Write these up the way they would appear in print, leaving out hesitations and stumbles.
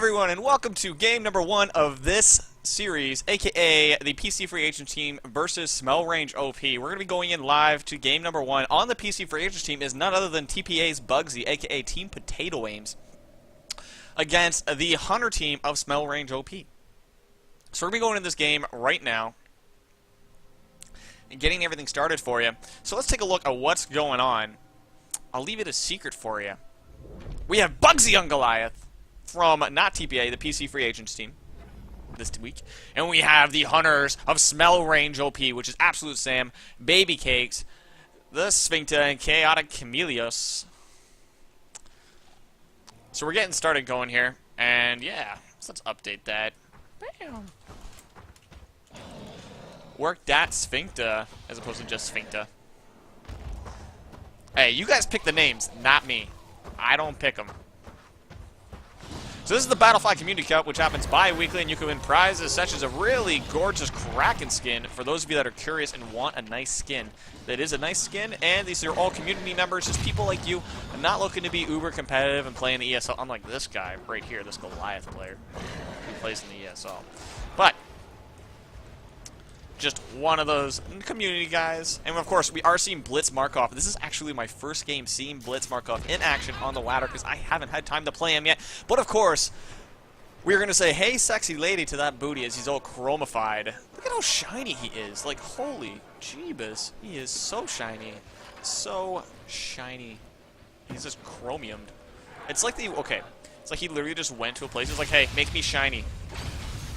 everyone, and welcome to game number 1 of this series, aka the PC Free Agent team versus Smell Range OP. We're going to be going in live to game number 1 on the PC Free Agent team is none other than TPA's Bugsy, aka Team Potato Aims, against the Hunter team of Smell Range OP. So we're going to be going in this game right now and getting everything started for you. So let's take a look at what's going on. I'll leave it a secret for you. We have Bugsy on Goliath from not TPA, the PC Free Agents team this week. And we have the Hunters of Smell Range OP, which is Absolute Sam, Baby Cakes, the Sphincta, and Chaotic Chameleos. So we're getting started going here. And yeah, so let's update that. Bam. Work that Sphincta as opposed to just Sphincta. Hey, you guys pick the names, not me. I don't pick them. So this is the BattleFy Community Cup, which happens bi-weekly, and you can win prizes such as a really gorgeous Kraken skin for those of you that are curious and want a nice skin. That is a nice skin, and these are all community members, just people like you, not looking to be uber competitive and playing the ESL, unlike this guy right here, this Goliath player who plays in the ESL. But just one of those community guys. And of course, we are seeing Blitz Markov. This is actually my first game seeing Blitz Markov in action on the ladder because I haven't had time to play him yet. But of course, we're going to say, hey, sexy lady, to that booty as he's all chromified. Look at how shiny he is. Like, holy jeebus. He is so shiny. So shiny. He's just chromiumed. It's like it's like he literally just went to a place and was like, hey, make me shiny.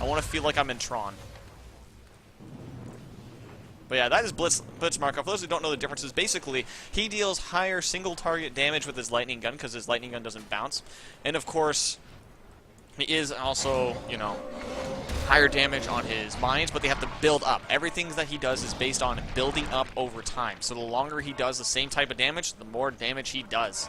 I want to feel like I'm in Tron. But yeah, that is Blitz Markov. For those who don't know the differences, basically, he deals higher single-target damage with his lightning gun because his lightning gun doesn't bounce. And of course, he is also, you know, higher damage on his mines, but they have to build up. Everything that he does is based on building up over time. So the longer he does the same type of damage, the more damage he does.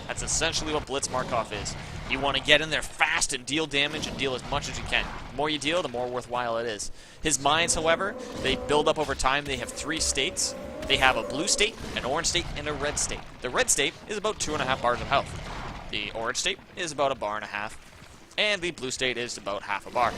That's essentially what Blitz Markov is. You want to get in there fast and deal damage and deal as much as you can. The more you deal, the more worthwhile it is. His mines, however, they build up over time. They have 3 states. They have a blue state, an orange state, and a red state. The red state is about 2.5 bars of health. The orange state is about 1.5 bars. And the blue state is about half a bar.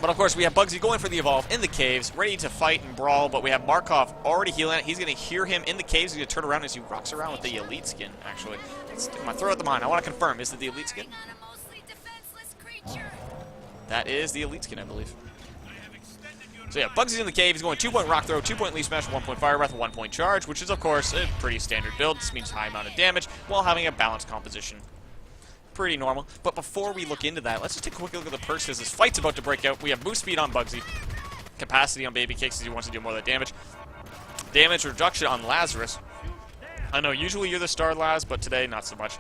But of course, we have Bugsy going for the Evolve in the caves, ready to fight and brawl, but we have Markov already healing it. He's going to hear him in the caves. He's going to turn around as he rocks around with the Elite skin, actually. I'm going to throw out the mine. I want to confirm. Is it the Elite skin? That is the Elite skin, I believe. So yeah, Bugsy's in the cave. He's going 2-point Rock Throw, 2-point Leaf Smash, 1-point Fire Breath, 1-point Charge, which is, of course, a pretty standard build. This means high amount of damage while having a balanced composition. Pretty normal. But before we look into that, let's just take a quick look at the perks because this fight's about to break out. We have boost speed on Bugsy, capacity on Baby Cakes as he wants to do more of the damage, damage reduction on Lazarus. I know usually you're the star Laz, but today not so much.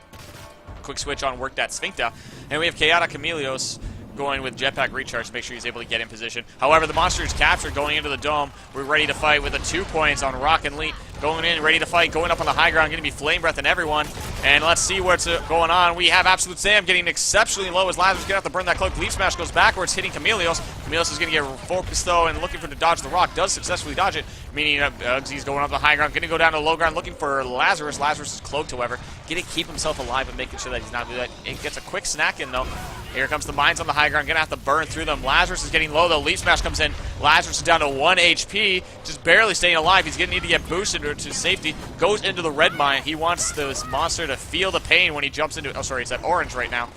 Quick switch on Work That Sphincta, and we have Chaotic Chameleos going with Jetpack Recharge to make sure he's able to get in position. However, the monster is captured going into the dome. We're ready to fight with the 2 points on Rock and Leap. Going in, ready to fight, going up on the high ground, going to be Flame Breath and everyone. And let's see what's going on. We have Absolute Sam getting exceptionally low as Lazarus going to have to burn that cloak. Leaf Smash goes backwards, hitting Chameleos. Chameleos is going to get focused, though, and looking for to dodge the rock. Does successfully dodge it, meaning Bugsy's going up the high ground, going to go down to the low ground, looking for Lazarus. Lazarus is cloaked, however. Going to keep himself alive and making sure that he's not doing that. It gets a quick snack in, though. Here comes the mines on the high ground. Going to have to burn through them. Lazarus is getting low, though. Leaf Smash comes in. Lazarus is down to 1 HP, just barely staying alive. He's going to need to get boosted to safety. Goes into the red mine. He wants this monster to feel the pain when he jumps into it. Oh, sorry, it's at orange right now.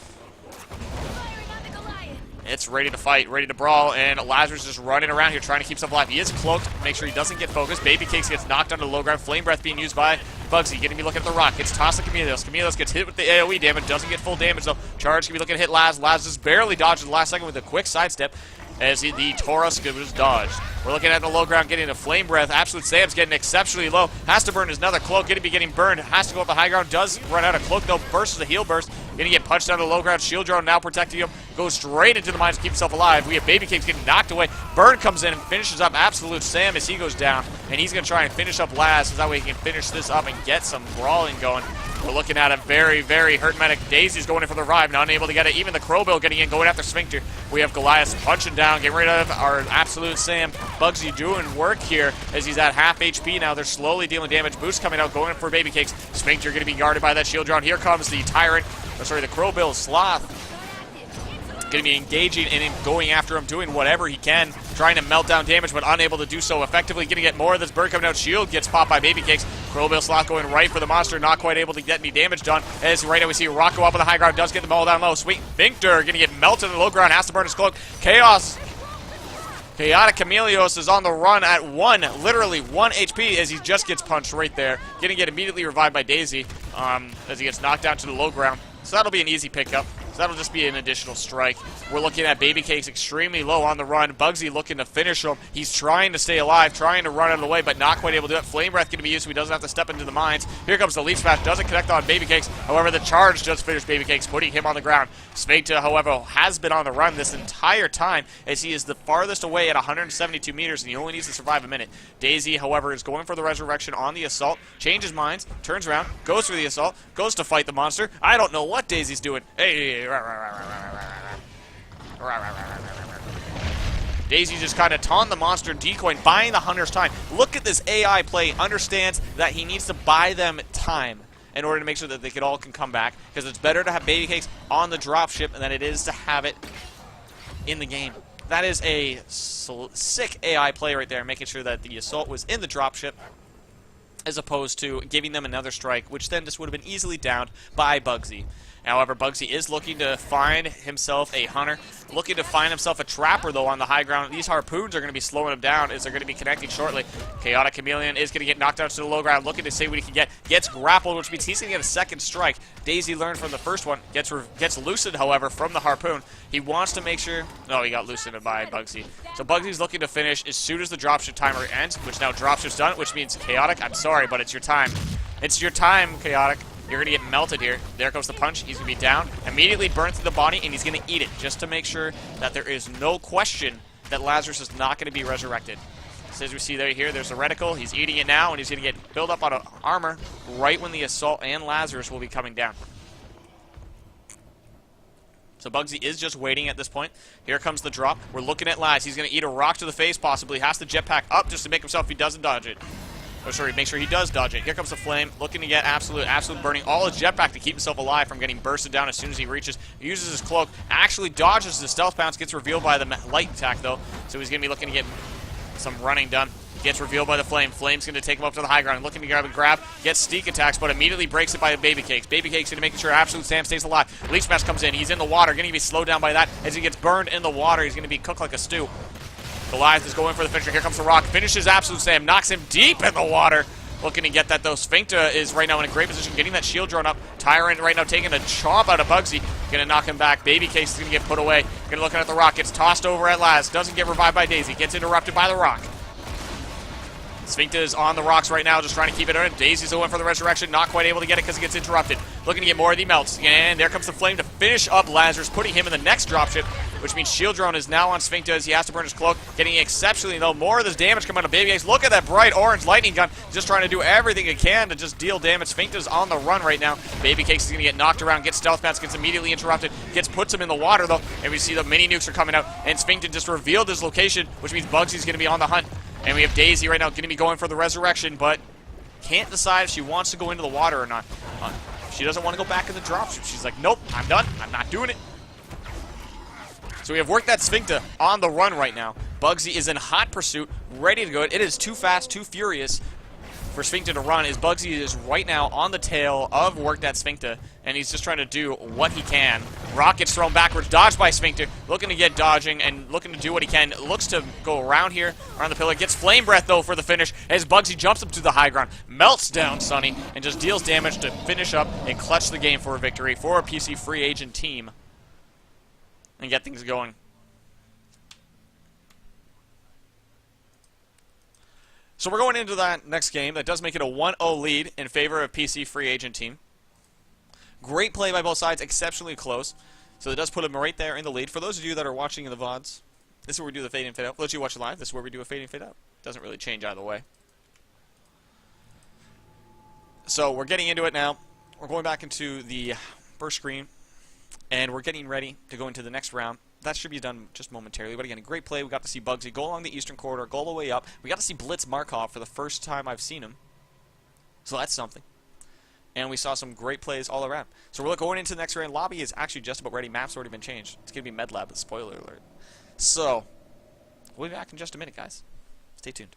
It's ready to fight, ready to brawl, and Lazarus is just running around here trying to keep himself alive. He is cloaked. Make sure he doesn't get focused. Baby Cakes gets knocked onto the low ground. Flame Breath being used by Bugsy. Going to be looking at the rock. Gets tossed to Chameleos. Chameleos gets hit with the AoE damage. Doesn't get full damage, though. Charge can be looking to hit Laz. Laz just barely dodged in the last second with a quick sidestep as the Taurus was dodged. We're looking at the low ground getting a Flame Breath. Absolute Sam's getting exceptionally low. Has to burn his another cloak. Going to be getting burned. Has to go up the high ground. Does run out of cloak, though. Bursts the heal burst. Going to get punched down to the low ground. Shield drone now protecting him. goes straight into the mines to keep himself alive. We have Baby Cakes getting knocked away. Burn comes in and finishes up Absolute Sam as he goes down, and he's going to try and finish up Laz, so that way he can finish this up and get some brawling going. We're looking at a very, very hurt medic. Daisy's going in for the revive, not able to get it. Even the Crowbill getting in, going after Sphincter. We have Goliath punching down, getting rid of our Absolute Sam. Bugsy doing work here as he's at half HP now. They're slowly dealing damage. Boost coming out, going in for Baby Cakes. Sphincter going to be guarded by that shield drone. Here comes the Tyrant, the Crowbill Sloth. Going to be engaging and going after him, doing whatever he can, trying to melt down damage, but unable to do so effectively. Going to get more of this bird coming out. Shield gets popped by Baby Cakes. Crowbill Sloth going right for the monster, not quite able to get any damage done. As right now we see Rock go up on the high ground, does get the ball down low. Sweet Sphincter going to get melted in the low ground, has to burn his cloak. Chaotic Chameleos is on the run at literally 1 HP as he just gets punched right there. Going to get immediately revived by Daisy as he gets knocked down to the low ground. So that'll be an easy pickup. So that'll just be an additional strike. We're looking at Baby Cakes extremely low on the run. Bugsy looking to finish him. He's trying to stay alive, trying to run out of the way, but not quite able to do it. Flame Breath going to be used so he doesn't have to step into the mines. Here comes the Leaf Smash. Doesn't connect on Baby Cakes. However, the charge just finished Baby Cakes, putting him on the ground. Sphincter, however, has been on the run this entire time as he is the farthest away at 172 meters, and he only needs to survive a minute. Daisy, however, is going for the resurrection on the assault. Changes minds, turns around, goes for the assault, goes to fight the monster. I don't know what Daisy's doing. Hey, Daisy just kind of taunt the monster, decoying, buying the Hunter's time. Look at this AI play. Understands that he needs to buy them time in order to make sure that they can come back, because it's better to have Baby Cakes on the dropship than it is to have it in the game. That is a sick AI play right there, making sure that the assault was in the dropship as opposed to giving them another strike, which then just would have been easily downed by Bugsy. However, Bugsy is looking to find himself a hunter, looking to find himself a trapper, though, on the high ground. These harpoons are going to be slowing him down as they're going to be connecting shortly. Chaotic Chameleon is going to get knocked out to the low ground, looking to see what he can get. Gets grappled, which means he's going to get a second strike. Daisy learned from the first one. Gets loosened, however, from the harpoon. He wants to make sure... No, he got loosened by Bugsy. So Bugsy's looking to finish as soon as the dropship timer ends, which now dropship's done, which means Chaotic, I'm sorry, but it's your time. It's your time, Chaotic. You're going to get melted here. There goes the punch. He's going to be down. Immediately burned through the body, and he's going to eat it just to make sure that there is no question that Lazarus is not going to be resurrected. So as we see here, there's the reticle. He's eating it now, and he's going to get built up on armor right when the assault and Lazarus will be coming down. So Bugsy is just waiting at this point. Here comes the drop. We're looking at Laz. He's going to eat a rock to the face, possibly. Has the jetpack up just to make himself if he doesn't dodge it. Oh, sorry, make sure he does dodge it. Here comes the flame, looking to get absolute burning all his jetpack to keep himself alive from getting bursted down as soon as he reaches. He uses his cloak, actually dodges the stealth bounce, gets revealed by the light attack, though. So he's going to be looking to get some running done. Gets revealed by the flame. Flame's going to take him up to the high ground, looking to grab, gets sneak attacks, but immediately breaks it by Baby Cakes. Baby Cakes going to make sure Absolute Sam stays alive. Leaf Smash comes in. He's in the water, going to be slowed down by that. As he gets burned in the water, he's going to be cooked like a stew. Goliath is going for the finisher. Here comes the rock. Finishes Absolute Sam. Knocks him deep in the water. Looking to get that, though. Sphincter is right now in a great position, getting that shield drone up. Tyrant right now taking a chomp out of Bugsy. Going to knock him back. Baby Case is going to get put away. Going to look at the rock. Gets tossed over at Laz. Doesn't get revived by Daisy. Gets interrupted by the rock. Sphincter is on the rocks right now, just trying to keep it in. Daisy's the one for the resurrection, not quite able to get it because he gets interrupted. Looking to get more of the melts. And there comes the flame to finish up Lazarus, putting him in the next dropship, which means Shield Drone is now on Sphincter as he has to burn his cloak, getting exceptionally low. More of this damage coming out of Baby Cakes. Look at that bright orange lightning gun. Just trying to do everything he can to just deal damage. Sphincter's on the run right now. Baby Cakes is going to get knocked around, gets stealth bounce, gets immediately interrupted, puts him in the water, though. And we see the mini nukes are coming out, and Sphincter just revealed his location, which means Bugsy's going to be on the hunt. And we have Daisy right now going to be going for the resurrection, but can't decide if she wants to go into the water or not. She doesn't want to go back in the dropship. She's like, nope, I'm done. I'm not doing it. So we have worked that Sphincter on the run right now. Bugsy is in hot pursuit, ready to go. It is too fast, too furious for Sphincter to run, as Bugsy is right now on the tail of Work That Sphincter, and he's just trying to do what he can. Rock gets thrown backwards, dodged by Sphincter, looking to get dodging and looking to do what he can. Looks to go around here, around the pillar. Gets Flame Breath, though, for the finish, as Bugsy jumps up to the high ground, melts down Sunny, and just deals damage to finish up and clutch the game for a victory for a PC free agent team and get things going. So we're going into that next game. That does make it a 1-0 lead in favor of PC free agent team. Great play by both sides, exceptionally close. So it does put him right there in the lead. For those of you that are watching in the VODs, this is where we do the fade in, fade out. For those of you watching live, this is where we do a fade in, fade out. Doesn't really change either way. So we're getting into it now. We're going back into the first screen, and we're getting ready to go into the next round. That should be done just momentarily. But again, a great play. We got to see Bugsy go along the eastern corridor, go all the way up. We got to see Blitz Markov for the first time I've seen him. So that's something. And we saw some great plays all around. So we're going into the next round. Lobby is actually just about ready. Map's already been changed. It's going to be Med Lab, spoiler alert. So, we'll be back in just a minute, guys. Stay tuned.